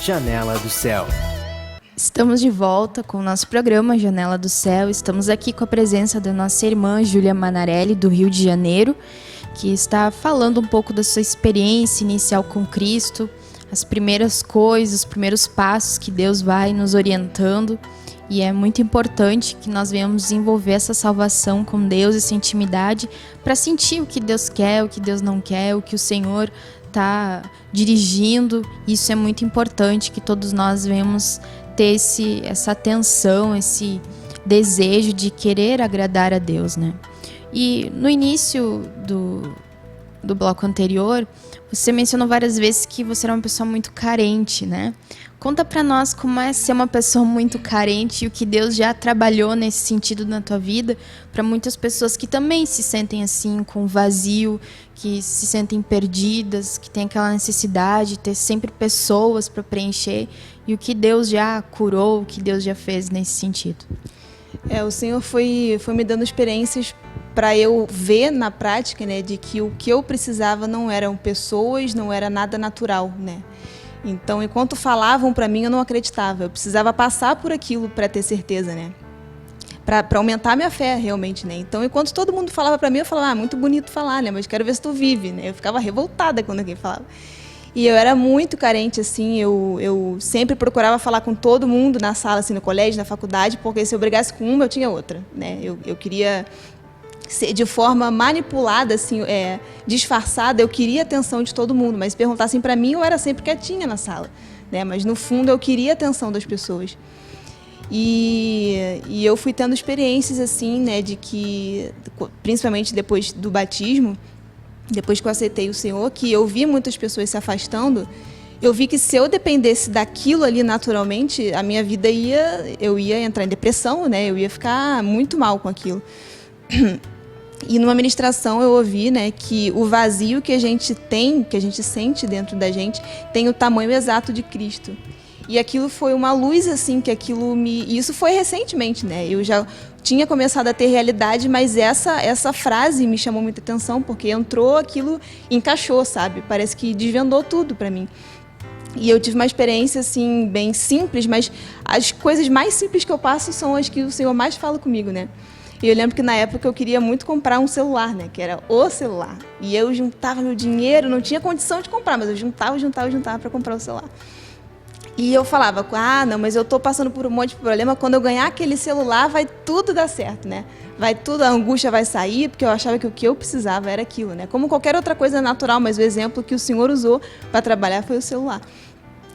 Janela do Céu. Estamos de volta com o nosso programa Janela do Céu. Estamos aqui com a presença da nossa irmã Júlia Manarelli, do Rio de Janeiro, que está falando um pouco da sua experiência inicial com Cristo, as primeiras coisas, os primeiros passos que Deus vai nos orientando. E é muito importante que nós venhamos desenvolver essa salvação com Deus, essa intimidade, para sentir o que Deus quer, o que Deus não quer, o que o Senhor está dirigindo. Isso é muito importante, que todos nós venhamos ter essa atenção, esse desejo de querer agradar a Deus, né? E no início do bloco anterior, você mencionou várias vezes que você era uma pessoa muito carente, né? Conta pra nós como é ser uma pessoa muito carente e o que Deus já trabalhou nesse sentido na tua vida, para muitas pessoas que também se sentem assim, com vazio, que se sentem perdidas, que têm aquela necessidade de ter sempre pessoas para preencher, e o que Deus já curou, o que Deus já fez nesse sentido. O Senhor foi me dando experiências para eu ver na prática, né, de que o que eu precisava não eram pessoas, não era nada natural, né? Então, enquanto falavam para mim, eu não acreditava. Eu precisava passar por aquilo para ter certeza, né? Para aumentar a minha fé, realmente, né? Então, enquanto todo mundo falava para mim, eu falava, muito bonito falar, né? Mas quero ver se tu vive, né? Eu ficava revoltada quando alguém falava. E eu era muito carente, assim, eu sempre procurava falar com todo mundo na sala, assim, no colégio, na faculdade, porque se eu brigasse com uma, eu tinha outra, né? Eu queria ser de forma manipulada, assim, disfarçada, eu queria a atenção de todo mundo, mas se perguntassem para mim, eu era sempre quietinha na sala, né? Mas no fundo eu queria a atenção das pessoas. E eu fui tendo experiências, assim, né, de que, principalmente depois do batismo, depois que eu aceitei o Senhor, que eu vi muitas pessoas se afastando, eu vi que se eu dependesse daquilo ali naturalmente, a minha vida eu ia entrar em depressão, né? Eu ia ficar muito mal com aquilo. E numa ministração eu ouvi, né, que o vazio que a gente tem, que a gente sente dentro da gente, tem o tamanho exato de Cristo. E aquilo foi uma luz, assim, que aquilo me... E isso foi recentemente, né? Eu já tinha começado a ter realidade, mas essa frase me chamou muita atenção, porque entrou, aquilo encaixou, sabe? Parece que desvendou tudo para mim. E eu tive uma experiência, assim, bem simples, mas as coisas mais simples que eu passo são as que o Senhor mais fala comigo, né? E eu lembro que na época eu queria muito comprar um celular, né? Que era o celular. E eu juntava meu dinheiro, não tinha condição de comprar, mas eu juntava para comprar o celular. E eu falava, não, mas eu estou passando por um monte de problema, quando eu ganhar aquele celular vai tudo dar certo, né? Vai tudo, a angústia vai sair, porque eu achava que o que eu precisava era aquilo, né? Como qualquer outra coisa natural, mas o exemplo que o Senhor usou para trabalhar foi o celular.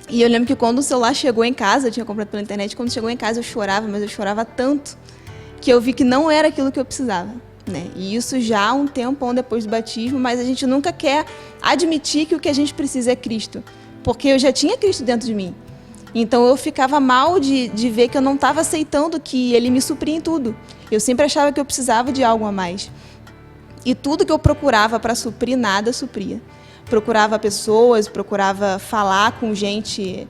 E eu lembro que quando o celular chegou em casa, eu tinha comprado pela internet, quando chegou em casa eu chorava, mas eu chorava tanto, que eu vi que não era aquilo que eu precisava, né? E isso já há um tempão depois do batismo, mas a gente nunca quer admitir que o que a gente precisa é Cristo, porque eu já tinha Cristo dentro de mim. Então eu ficava mal de ver que eu não estava aceitando que Ele me supria em tudo. Eu sempre achava que eu precisava de algo a mais. E tudo que eu procurava para suprir, nada supria. Procurava pessoas, procurava falar com gente...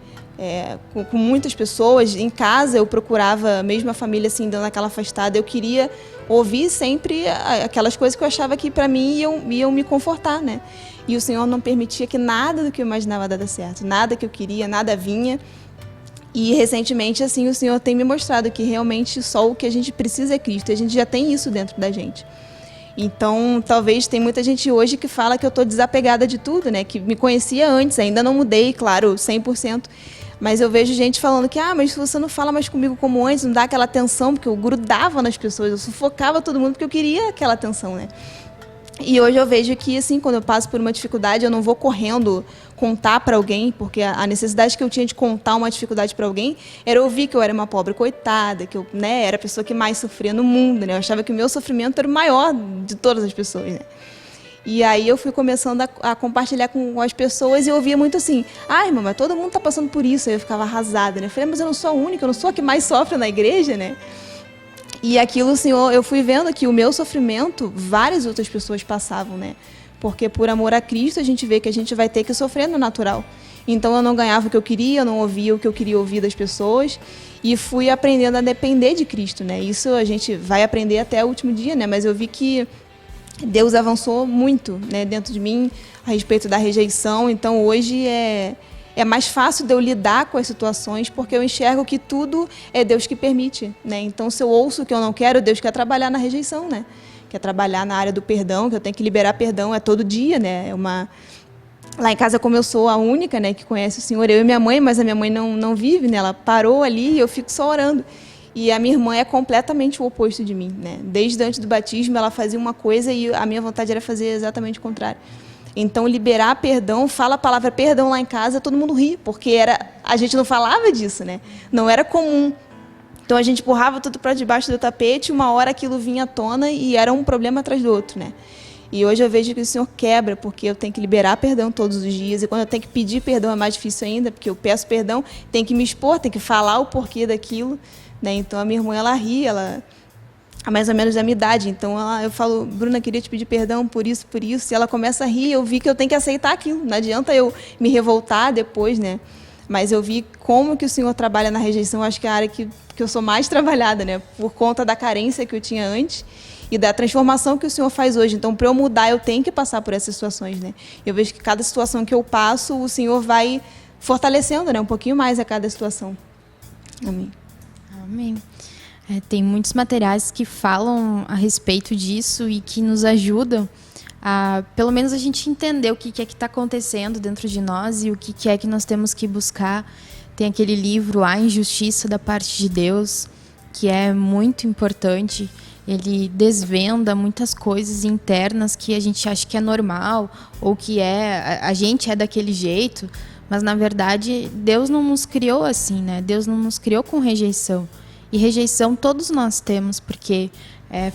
com muitas pessoas. Em casa eu procurava, mesmo a família assim, dando aquela afastada, eu queria ouvir sempre aquelas coisas que eu achava que para mim iam me confortar, né? E o Senhor não permitia que nada do que eu imaginava desse certo, nada que eu queria, nada vinha. E recentemente, assim, o Senhor tem me mostrado que realmente só o que a gente precisa é Cristo, e a gente já tem isso dentro da gente. Então, talvez tem muita gente hoje que fala que eu estou desapegada de tudo, né? Que me conhecia antes, ainda não mudei, claro, 100%. Mas eu vejo gente falando que, mas se você não fala mais comigo como antes, não dá aquela atenção, porque eu grudava nas pessoas, eu sufocava todo mundo porque eu queria aquela atenção, né? E hoje eu vejo que, assim, quando eu passo por uma dificuldade, eu não vou correndo contar para alguém, porque a necessidade que eu tinha de contar uma dificuldade para alguém era ouvir que eu era uma pobre coitada, que eu, né, era a pessoa que mais sofria no mundo, né? Eu achava que o meu sofrimento era o maior de todas as pessoas, né? E aí eu fui começando a compartilhar com as pessoas e eu ouvia muito assim, irmã, mas todo mundo está passando por isso. Aí eu ficava arrasada, né? Eu falei, mas eu não sou a única, eu não sou a que mais sofre na igreja, né? E aquilo, Senhor, eu fui vendo que o meu sofrimento, várias outras pessoas passavam, né? Porque por amor a Cristo, a gente vê que a gente vai ter que sofrer no natural. Então eu não ganhava o que eu queria, eu não ouvia o que eu queria ouvir das pessoas e fui aprendendo a depender de Cristo, né? Isso a gente vai aprender até o último dia, né? Mas eu vi que Deus avançou muito, né, dentro de mim a respeito da rejeição. Então hoje é mais fácil de eu lidar com as situações, porque eu enxergo que tudo é Deus que permite, né? Então, se eu ouço o que eu não quero, Deus quer trabalhar na rejeição, né? Quer trabalhar na área do perdão, que eu tenho que liberar perdão, é todo dia, né? Lá em casa, como eu sou a única, né, que conhece o Senhor, eu e minha mãe, mas a minha mãe não vive, né? Ela parou ali e eu fico só orando. E a minha irmã é completamente o oposto de mim, né? Desde antes do batismo, ela fazia uma coisa e a minha vontade era fazer exatamente o contrário. Então, liberar perdão, fala a palavra perdão lá em casa, todo mundo ri, porque a gente não falava disso, né? Não era comum. Então, a gente empurrava tudo para debaixo do tapete, uma hora aquilo vinha à tona e era um problema atrás do outro, né? E hoje eu vejo que o Senhor quebra, porque eu tenho que liberar perdão todos os dias, e quando eu tenho que pedir perdão é mais difícil ainda, porque eu peço perdão, tenho que me expor, tenho que falar o porquê daquilo, né? Então, a minha irmã, ela ri, ela é mais ou menos da minha idade. Então, eu falo, Bruna, queria te pedir perdão por isso. E ela começa a rir, eu vi que eu tenho que aceitar aquilo. Não adianta eu me revoltar depois, né? Mas eu vi como que o Senhor trabalha na rejeição. Acho que é a área que eu sou mais trabalhada, né? Por conta da carência que eu tinha antes e da transformação que o Senhor faz hoje. Então, para eu mudar, eu tenho que passar por essas situações, né? Eu vejo que cada situação que eu passo, o Senhor vai fortalecendo, né? Um pouquinho mais a cada situação. Amém. Amém. Tem muitos materiais que falam a respeito disso e que nos ajudam a, pelo menos, a gente entender o que é que está acontecendo dentro de nós e o que é que nós temos que buscar. Tem aquele livro, A Injustiça da Parte de Deus, que é muito importante. Ele desvenda muitas coisas internas que a gente acha que é normal ou que a gente é daquele jeito, mas, na verdade, Deus não nos criou assim, né? Deus não nos criou com rejeição. E rejeição todos nós temos, porque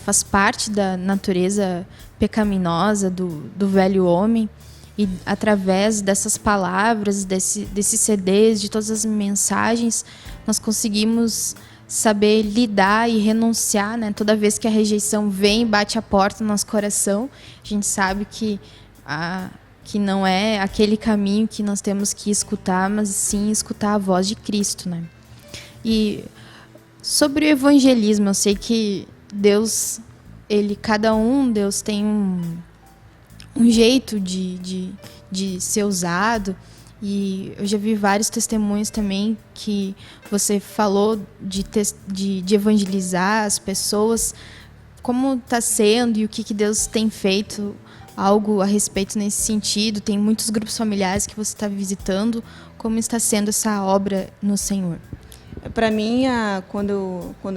faz parte da natureza pecaminosa do velho homem. E através dessas palavras, desses CDs, de todas as mensagens, nós conseguimos saber lidar e renunciar, né? Toda vez que a rejeição vem e bate a porta no nosso coração, a gente sabe que não é aquele caminho que nós temos que escutar, mas sim escutar a voz de Cristo, né? E sobre o evangelismo, eu sei que Deus tem um jeito de ser usado, e eu já vi vários testemunhos também que você falou de evangelizar as pessoas, como está sendo e o que Deus tem feito, algo a respeito nesse sentido. Tem muitos grupos familiares que você está visitando, como está sendo essa obra no Senhor? Para mim,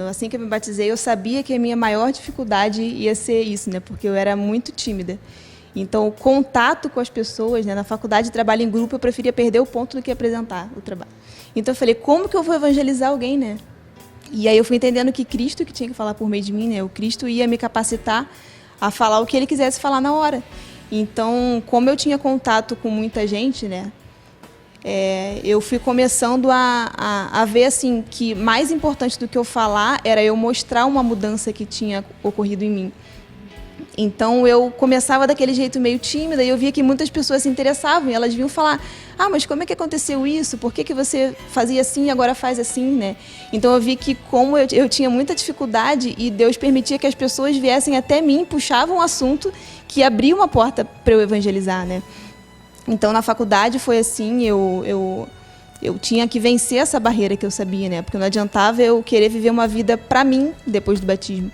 assim que eu me batizei, eu sabia que a minha maior dificuldade ia ser isso, né? Porque eu era muito tímida. Então, o contato com as pessoas, né? Na faculdade de trabalho em grupo, eu preferia perder o ponto do que apresentar o trabalho. Então, eu falei, como que eu vou evangelizar alguém, né? E aí eu fui entendendo que Cristo que tinha que falar por meio de mim, né? O Cristo ia me capacitar a falar o que ele quisesse falar na hora. Então, como eu tinha contato com muita gente, né? Eu fui começando a ver assim, que mais importante do que eu falar era eu mostrar uma mudança que tinha ocorrido em mim. Então, eu começava daquele jeito meio tímida e eu via que muitas pessoas se interessavam e elas vinham falar, mas como é que aconteceu isso? Por que você fazia assim e agora faz assim, né? Então, eu vi que como eu tinha muita dificuldade e Deus permitia que as pessoas viessem até mim, puxavam um assunto que abria uma porta para eu evangelizar, né? Então, na faculdade foi assim, eu tinha que vencer essa barreira que eu sabia, né? Porque não adiantava eu querer viver uma vida para mim depois do batismo.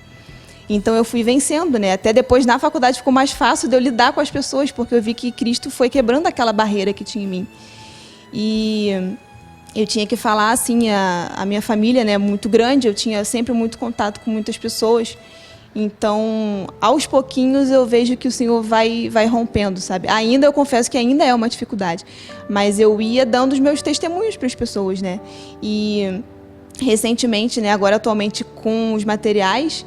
Então, eu fui vencendo, né? Até depois, na faculdade, ficou mais fácil de eu lidar com as pessoas, porque eu vi que Cristo foi quebrando aquela barreira que tinha em mim. E eu tinha que falar, assim, a minha família, né, muito grande, eu tinha sempre muito contato com muitas pessoas. Então, aos pouquinhos, eu vejo que o Senhor vai rompendo, sabe? Eu confesso que ainda é uma dificuldade, mas eu ia dando os meus testemunhos para as pessoas, né? E, recentemente, né, agora atualmente com os materiais,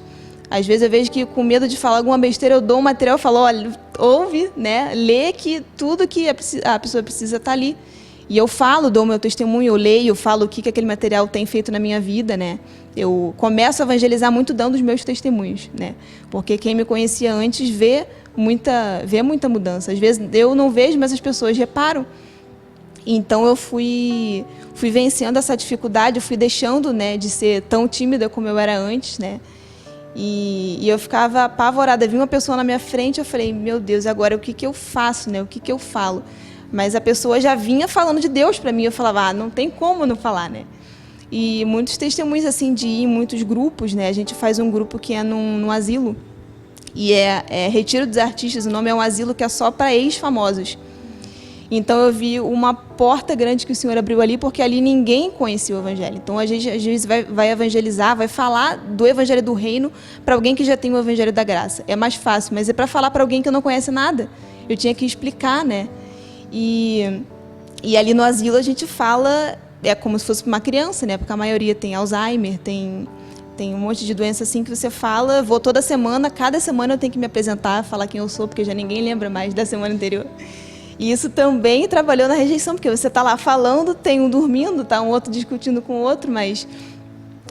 às vezes eu vejo que com medo de falar alguma besteira, eu dou um material e falo, olha, ouve, né? Lê que tudo que a pessoa precisa está ali. E eu falo, dou o meu testemunho, eu leio, eu falo o que aquele material tem feito na minha vida, né? Eu começo a evangelizar muito dando os meus testemunhos, né? Porque quem me conhecia antes vê muita mudança. Às vezes eu não vejo, mas as pessoas reparam. Então eu fui vencendo essa dificuldade, eu fui deixando, né, de ser tão tímida como eu era antes, né? E eu ficava apavorada. Vi uma pessoa na minha frente, eu falei, meu Deus, agora o que eu faço, né? O que eu falo? Mas a pessoa já vinha falando de Deus para mim. Eu falava, não tem como não falar, né? E muitos testemunhos, assim, de ir em muitos grupos, né? A gente faz um grupo que é num asilo. E é Retiro dos Artistas. O nome é um asilo que é só para ex-famosos. Então, eu vi uma porta grande que o Senhor abriu ali, porque ali ninguém conhecia o Evangelho. Então, a gente, às vezes, vai evangelizar, vai falar do Evangelho do Reino para alguém que já tem o Evangelho da Graça. É mais fácil, mas é para falar para alguém que não conhece nada. Eu tinha que explicar, né? E ali no asilo a gente fala, é como se fosse uma criança, né? Porque a maioria tem Alzheimer, tem um monte de doença assim que você fala, vou toda semana, cada semana eu tenho que me apresentar, falar quem eu sou, porque já ninguém lembra mais da semana anterior. E isso também trabalhou na rejeição, porque você está lá falando, tem um dormindo, tá um outro discutindo com o outro, mas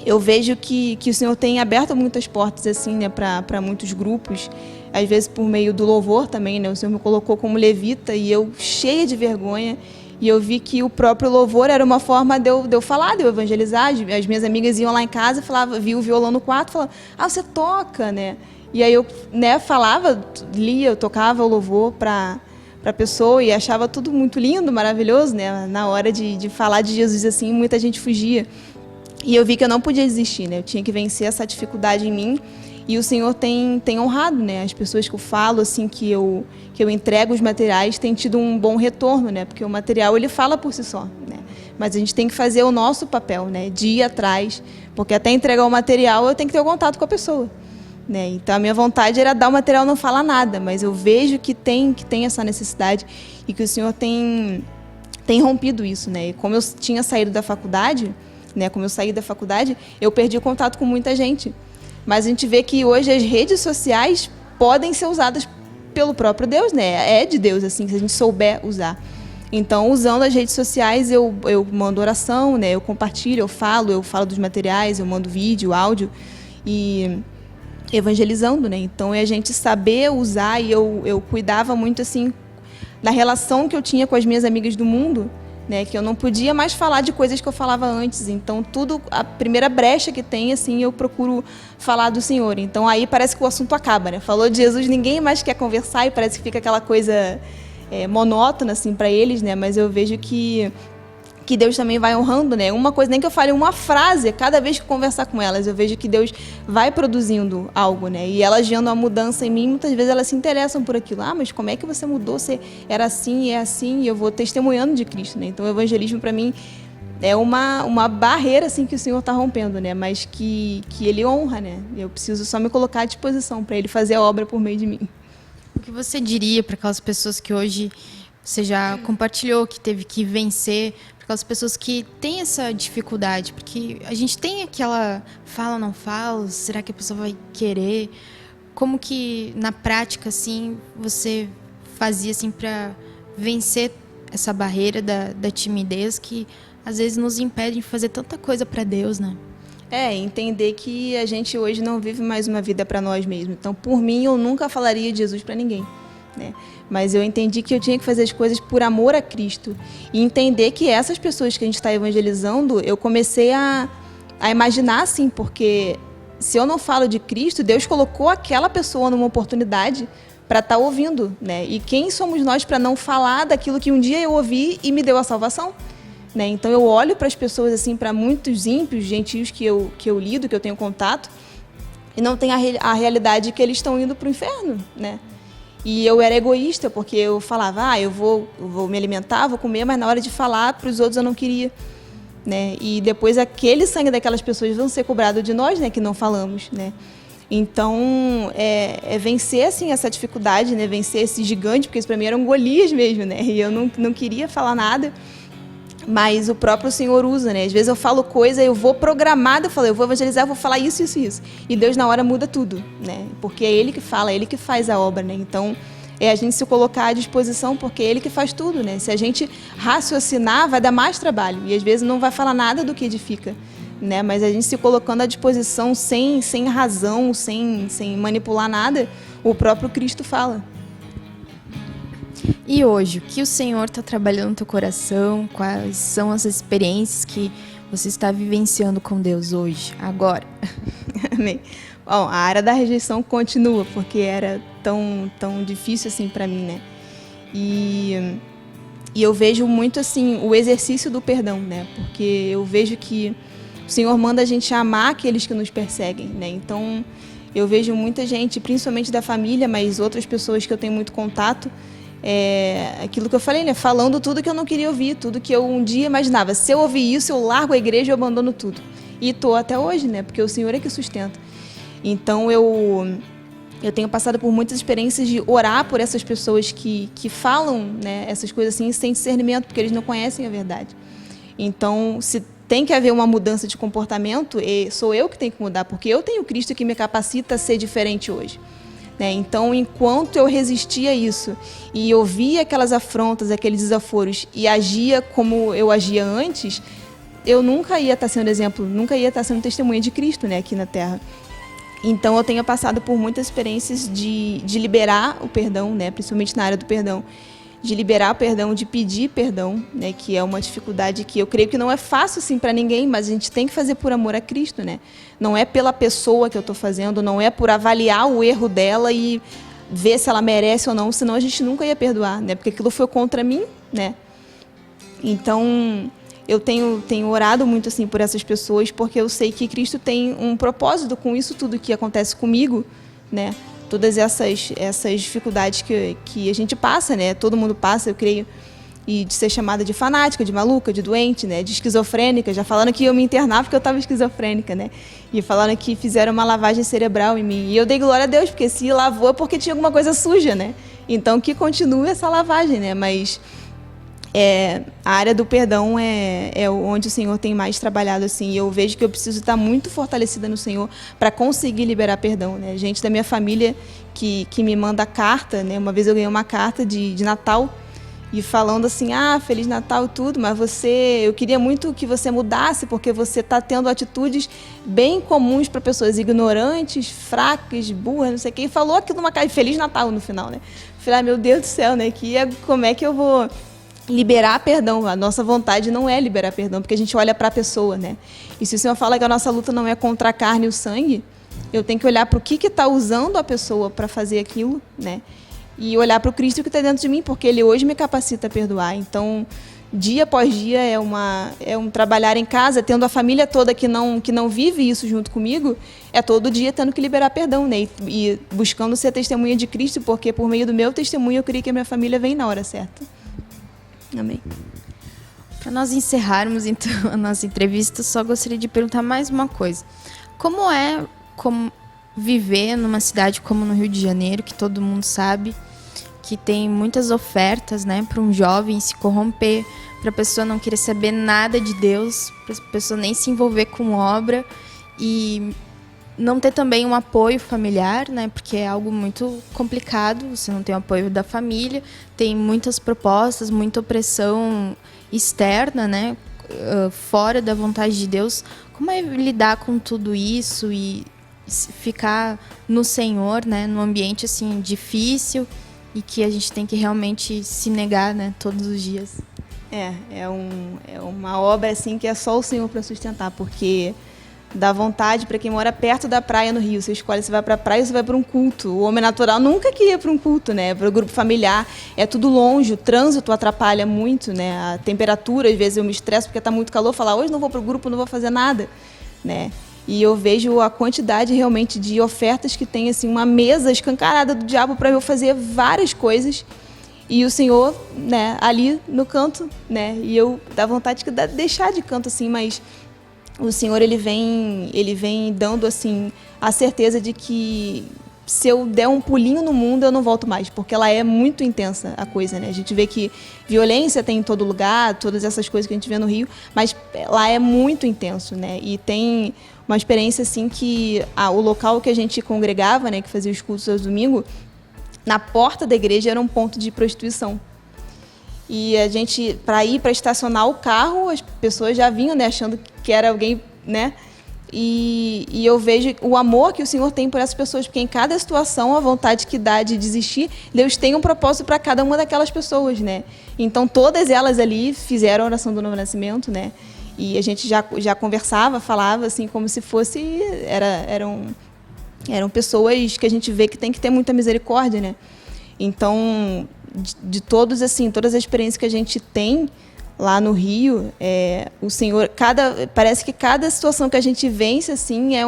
eu vejo que o Senhor tem aberto muitas portas assim, né, para muitos grupos, às vezes por meio do louvor também, né? O Senhor me colocou como levita e eu cheia de vergonha, e eu vi que o próprio louvor era uma forma de eu falar, de eu evangelizar. As minhas amigas iam lá em casa e viam o violão no quarto, falavam, você toca, né? E aí eu, né, falava, lia, eu tocava o louvor para a pessoa e achava tudo muito lindo, maravilhoso, né? Na hora de falar de Jesus assim, muita gente fugia. E eu vi que eu não podia desistir, né? Eu tinha que vencer essa dificuldade em mim. E o Senhor tem honrado, né? As pessoas que eu falo, assim, que eu entrego os materiais, têm tido um bom retorno, né? Porque o material, ele fala por si só, né? Mas a gente tem que fazer o nosso papel, né? De ir atrás, porque até entregar o material, eu tenho que ter o contato com a pessoa, né? Então, a minha vontade era dar o material, não falar nada, mas eu vejo que tem essa necessidade e que o Senhor tem rompido isso, né? E como eu tinha saído da faculdade, né? Como eu saí da faculdade, eu perdi o contato com muita gente. Mas a gente vê que hoje as redes sociais podem ser usadas pelo próprio Deus, né? É de Deus, assim, se a gente souber usar. Então, usando as redes sociais, eu mando oração, né? Eu compartilho, eu falo dos materiais, eu mando vídeo, áudio e evangelizando, né? Então, é a gente saber usar, e eu cuidava muito, assim, da relação que eu tinha com as minhas amigas do mundo, né, que eu não podia mais falar de coisas que eu falava antes. Então, a primeira brecha que tem, assim, eu procuro falar do Senhor. Então, aí parece que o assunto acaba, né? Falou de Jesus, ninguém mais quer conversar e parece que fica aquela coisa monótona, assim, para eles, né? Mas eu vejo que Deus também vai honrando, né? Uma coisa, nem que eu fale uma frase, cada vez que eu conversar com elas, eu vejo que Deus vai produzindo algo, né? E elas vendo a mudança em mim, muitas vezes elas se interessam por aquilo. Mas como é que você mudou? Você era assim, é assim, e eu vou testemunhando de Cristo, né? Então, o evangelismo, para mim, é uma barreira, assim, que o Senhor está rompendo, né? Mas que Ele honra, né? Eu preciso só me colocar à disposição para Ele fazer a obra por meio de mim. O que você diria para aquelas pessoas que hoje você já compartilhou, que teve que vencer, aquelas pessoas que têm essa dificuldade, porque a gente tem aquela fala, não fala, será que a pessoa vai querer? Como que, na prática, assim, você fazia, assim, para vencer essa barreira da timidez que, às vezes, nos impede de fazer tanta coisa para Deus, né? Entender que a gente hoje não vive mais uma vida para nós mesmos. Então, por mim, eu nunca falaria de Jesus para ninguém, né? Mas eu entendi que eu tinha que fazer as coisas por amor a Cristo. E entender que essas pessoas que a gente está evangelizando, eu comecei a imaginar assim, porque se eu não falo de Cristo, Deus colocou aquela pessoa numa oportunidade para estar ouvindo, né? E quem somos nós para não falar daquilo que um dia eu ouvi e me deu a salvação? Né? Então eu olho para as pessoas, assim, para muitos ímpios, gentios que eu lido, que eu tenho contato, e não tem a realidade que eles estão indo para o inferno, né? E eu era egoísta, porque eu falava, eu vou me alimentar, vou comer, mas na hora de falar para os outros eu não queria, né? E depois aquele sangue daquelas pessoas vão ser cobrado de nós, né, que não falamos, né? Então, vencer, assim, essa dificuldade, né? Vencer esse gigante, porque isso para mim era um Golias mesmo, né? E eu não queria falar nada, mas o próprio Senhor usa, né? Às vezes eu falo coisa, eu vou programada, eu vou evangelizar, eu vou falar isso, isso, isso. E Deus na hora muda tudo, né? Porque é Ele que fala, é Ele que faz a obra, né? Então, é a gente se colocar à disposição, porque é Ele que faz tudo, né? Se a gente raciocinar, vai dar mais trabalho. E às vezes não vai falar nada do que edifica, né? Mas a gente se colocando à disposição, sem razão, sem manipular nada, o próprio Cristo fala. E hoje, o que o Senhor está trabalhando no teu coração? Quais são as experiências que você está vivenciando com Deus hoje, agora? Amém. Bom, a área da rejeição continua, porque era tão difícil assim para mim, né? E E eu vejo muito assim o exercício do perdão, né? Porque eu vejo que o Senhor manda a gente amar aqueles que nos perseguem, né? Então, eu vejo muita gente, principalmente da família, mas outras pessoas que eu tenho muito contato, aquilo que eu falei, né? Falando tudo que eu não queria ouvir, tudo que eu um dia imaginava. Se eu ouvir isso, eu largo a igreja e abandono tudo. E estou até hoje, né? Porque o Senhor é que sustenta. Então, eu tenho passado por muitas experiências de orar por essas pessoas que falam, né, essas coisas assim sem discernimento, porque eles não conhecem a verdade. Então, se tem que haver uma mudança de comportamento, sou eu que tenho que mudar, porque eu tenho Cristo que me capacita a ser diferente hoje. Né? Então, enquanto eu resistia a isso e ouvia aquelas afrontas, aqueles desaforos e agia como eu agia antes, eu nunca ia estar sendo exemplo, nunca ia estar sendo testemunha de Cristo, né, aqui na Terra. Então, eu tenho passado por muitas experiências de liberar o perdão, né, principalmente na área do perdão, de liberar o perdão, de pedir perdão, né, que é uma dificuldade que eu creio que não é fácil assim para ninguém, mas a gente tem que fazer por amor a Cristo, né? Não é pela pessoa que eu estou fazendo, não é por avaliar o erro dela e ver se ela merece ou não, senão a gente nunca ia perdoar, né? Porque aquilo foi contra mim, né? Então, eu tenho orado muito assim por essas pessoas, porque eu sei que Cristo tem um propósito com isso tudo que acontece comigo, né? Todas essas dificuldades que a gente passa, né? Todo mundo passa, eu creio, e de ser chamada de fanática, de maluca, de doente, né? De esquizofrênica. Já falaram que eu me internar porque eu estava esquizofrênica, né? E falaram que fizeram uma lavagem cerebral em mim. E eu dei glória a Deus, porque se lavou é porque tinha alguma coisa suja, né? Então, que continue essa lavagem, né? Mas a área do perdão é onde o Senhor tem mais trabalhado, assim, e eu vejo que eu preciso estar muito fortalecida no Senhor para conseguir liberar perdão, né? Gente da minha família que me manda carta, né? Uma vez eu ganhei uma carta de Natal e falando assim, Feliz Natal e tudo, mas eu queria muito que você mudasse porque você está tendo atitudes bem comuns para pessoas ignorantes, fracas, burras, não sei o quê, e falou aquilo numa carta, Feliz Natal no final, né? Eu falei, meu Deus do céu, né? Como é que eu vou liberar perdão? A nossa vontade não é liberar perdão, porque a gente olha para a pessoa, né? E se o Senhor fala que a nossa luta não é contra a carne e o sangue, eu tenho que olhar para o que está usando a pessoa para fazer aquilo, né? E olhar para o Cristo que está dentro de mim, porque Ele hoje me capacita a perdoar. Então, dia após dia é um trabalhar em casa, tendo a família toda que não vive isso junto comigo, é todo dia tendo que liberar perdão, né? E buscando ser testemunha de Cristo, porque por meio do meu testemunho eu creio que a minha família vem na hora certa. Amém. Para nós encerrarmos, então, a nossa entrevista, só gostaria de perguntar mais uma coisa. Como viver numa cidade como no Rio de Janeiro, que todo mundo sabe que tem muitas ofertas, né, para um jovem se corromper, para a pessoa não querer saber nada de Deus, para a pessoa nem se envolver com obra e não ter também um apoio familiar, né, porque é algo muito complicado, você não tem o apoio da família, tem muitas propostas, muita opressão externa, né, fora da vontade de Deus. Como é lidar com tudo isso e ficar no Senhor, né, num ambiente assim difícil e que a gente tem que realmente se negar, né, todos os dias? É uma obra assim que é só o Senhor para sustentar, porque dá vontade para quem mora perto da praia no Rio. Você escolhe se vai para a praia ou se vai para um culto. O homem natural nunca queria para um culto, né? Para o grupo familiar. É tudo longe, o trânsito atrapalha muito, né? A temperatura, às vezes eu me estresso porque está muito calor, falar hoje não vou para o grupo, não vou fazer nada, né? E eu vejo a quantidade realmente de ofertas que tem, assim, uma mesa escancarada do diabo para eu fazer várias coisas. E o Senhor, né, ali no canto, né? E eu dá vontade de deixar de canto, assim, mas o Senhor, ele vem dando, assim, a certeza de que se eu der um pulinho no mundo, eu não volto mais, porque ela é muito intensa, a coisa, né? A gente vê que violência tem em todo lugar, todas essas coisas que a gente vê no Rio, mas lá é muito intenso, né? E tem uma experiência, assim, que o local que a gente congregava, né, que fazia os cultos aos domingos, na porta da igreja era um ponto de prostituição. E a gente, para estacionar o carro, as pessoas já vinham, né, achando que era alguém, né? E eu vejo o amor que o Senhor tem por essas pessoas, porque em cada situação, a vontade que dá de desistir, Deus tem um propósito para cada uma daquelas pessoas, né? Então, todas elas ali fizeram a oração do novo nascimento, né? E a gente já conversava, falava, assim, como se fosse... Eram pessoas que a gente vê que tem que ter muita misericórdia, né? Então, de todos, assim, todas as experiências que a gente tem lá no Rio, o Senhor, parece que cada situação que a gente vence, assim, é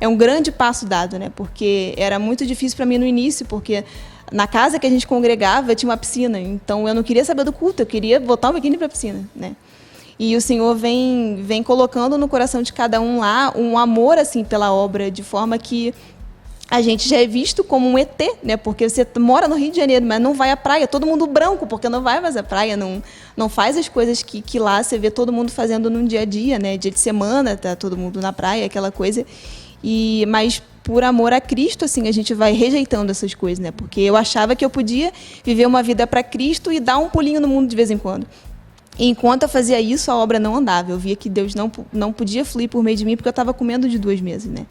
um grande passo dado, né? Porque era muito difícil para mim no início, porque na casa que a gente congregava tinha uma piscina, então eu não queria saber do culto, eu queria botar um biquíni para a piscina, né? E o Senhor vem colocando no coração de cada um lá um amor, assim, pela obra, de forma que a gente já é visto como um ET, né? Porque você mora no Rio de Janeiro, mas não vai à praia, todo mundo branco, porque não vai mais à praia, não faz as coisas que lá você vê todo mundo fazendo no dia a dia, né? Dia de semana, tá todo mundo na praia, aquela coisa. Mas por amor a Cristo, assim, a gente vai rejeitando essas coisas, né? Porque eu achava que eu podia viver uma vida para Cristo e dar um pulinho no mundo de vez em quando. E enquanto eu fazia isso, a obra não andava. Eu via que Deus não podia fluir por meio de mim, porque eu estava com medo de 2 meses, né?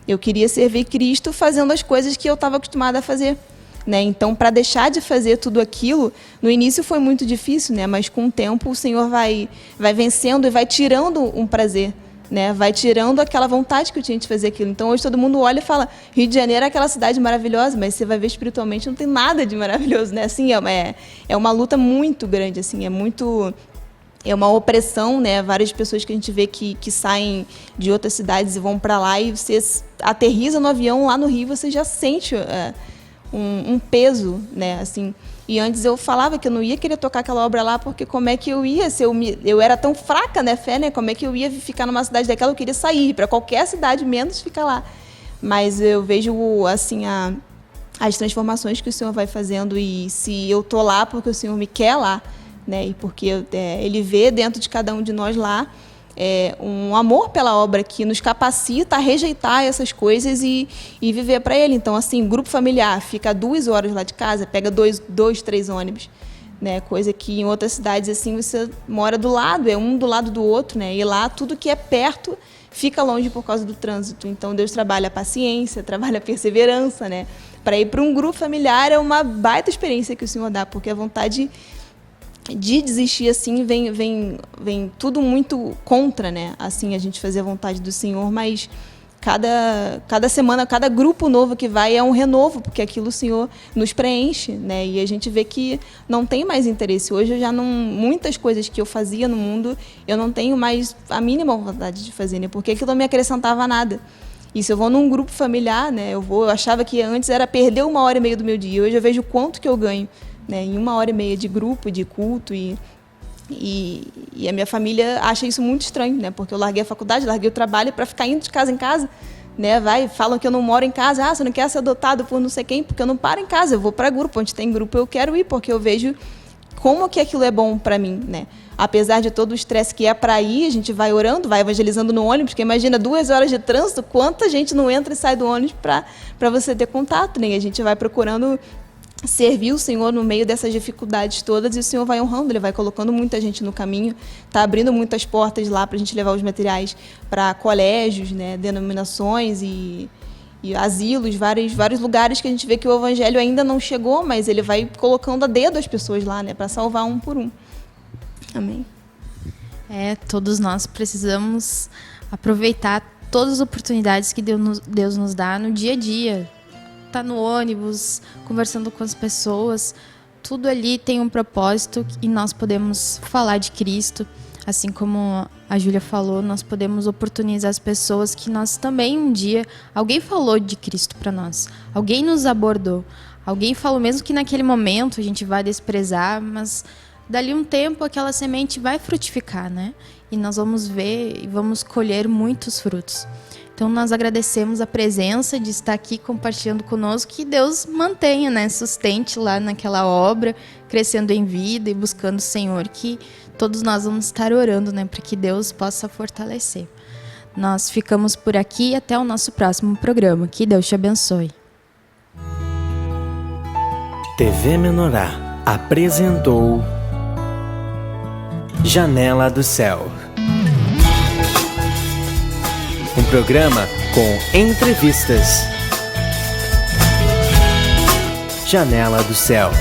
Eu queria servir Cristo fazendo as coisas que eu estava acostumada a fazer, né? Então, para deixar de fazer tudo aquilo, no início foi muito difícil, né? Mas com o tempo o Senhor vai vencendo e vai tirando um prazer, né? Vai tirando aquela vontade que eu tinha de fazer aquilo. Então, hoje todo mundo olha e fala, Rio de Janeiro é aquela cidade maravilhosa, mas você vai ver espiritualmente não tem nada de maravilhoso, né? Assim, é uma luta muito grande, assim, é uma opressão, né? Várias pessoas que a gente vê que saem de outras cidades e vão para lá, e você aterriza no avião lá no Rio, você já sente um peso, né? Assim, e antes eu falava que eu não ia querer tocar aquela obra lá, porque como é que eu ia? Se eu era tão fraca na fé, né? Como é que eu ia ficar numa cidade daquela? Eu queria sair para qualquer cidade, menos ficar lá. Mas eu vejo, assim, as transformações que o Senhor vai fazendo, e se eu tô lá porque o Senhor me quer lá, né? E porque Ele vê dentro de cada um de nós lá um amor pela obra que nos capacita a rejeitar essas coisas e viver para Ele. Então, assim, grupo familiar, fica 2 horas lá de casa, pega 2, 3 ônibus, né? Coisa que em outras cidades, assim, você mora do lado, é um do lado do outro, né? E lá tudo que é perto fica longe por causa do trânsito. Então, Deus trabalha a paciência, trabalha a perseverança, né? Para ir para um grupo familiar é uma baita experiência que o Senhor dá, porque a vontade de desistir, assim, vem tudo muito contra, né? Assim, a gente fazer a vontade do Senhor, mas cada semana, cada grupo novo que vai é um renovo, porque aquilo o Senhor nos preenche, né? E a gente vê que não tem mais interesse. Hoje eu já não, muitas coisas que eu fazia no mundo, eu não tenho mais a mínima vontade de fazer, né? Porque aquilo não me acrescentava nada. E se eu vou num grupo familiar, né? Eu achava que antes era perder 1h30 do meu dia. Hoje eu vejo o quanto que eu ganho, né, em 1h30 de grupo, de culto, e a minha família acha isso muito estranho, né, porque eu larguei a faculdade, larguei o trabalho para ficar indo de casa em casa, né, falam que eu não moro em casa, você não quer ser adotado por não sei quem, porque eu não paro em casa, eu vou para grupo, onde tem grupo eu quero ir, porque eu vejo como que aquilo é bom para mim, né. Apesar de todo o estresse que é para ir, a gente vai orando, vai evangelizando no ônibus, porque imagina 2 horas de trânsito, quanta gente não entra e sai do ônibus para você ter contato, né, e a gente vai procurando servir o Senhor no meio dessas dificuldades todas, e o Senhor vai honrando, Ele vai colocando muita gente no caminho, está abrindo muitas portas lá para a gente levar os materiais para colégios, né, denominações e asilos, vários lugares que a gente vê que o Evangelho ainda não chegou, mas Ele vai colocando a dedo as pessoas lá, né, para salvar um por um. Amém. Todos nós precisamos aproveitar todas as oportunidades que Deus nos dá no dia a dia. Tá no ônibus, conversando com as pessoas, tudo ali tem um propósito e nós podemos falar de Cristo. Assim como a Júlia falou, nós podemos oportunizar as pessoas que nós também um dia, alguém falou de Cristo para nós, alguém nos abordou, alguém falou, mesmo que naquele momento a gente vai desprezar, mas dali um tempo aquela semente vai frutificar, né? E nós vamos ver e vamos colher muitos frutos. Então, nós agradecemos a presença de estar aqui compartilhando conosco, que Deus mantenha, né, sustente lá naquela obra, crescendo em vida e buscando o Senhor, que todos nós vamos estar orando, né, para que Deus possa fortalecer. Nós ficamos por aqui e até o nosso próximo programa. Que Deus te abençoe. TV Menorá apresentou Janela do Céu. Um programa com entrevistas. Janela do Céu.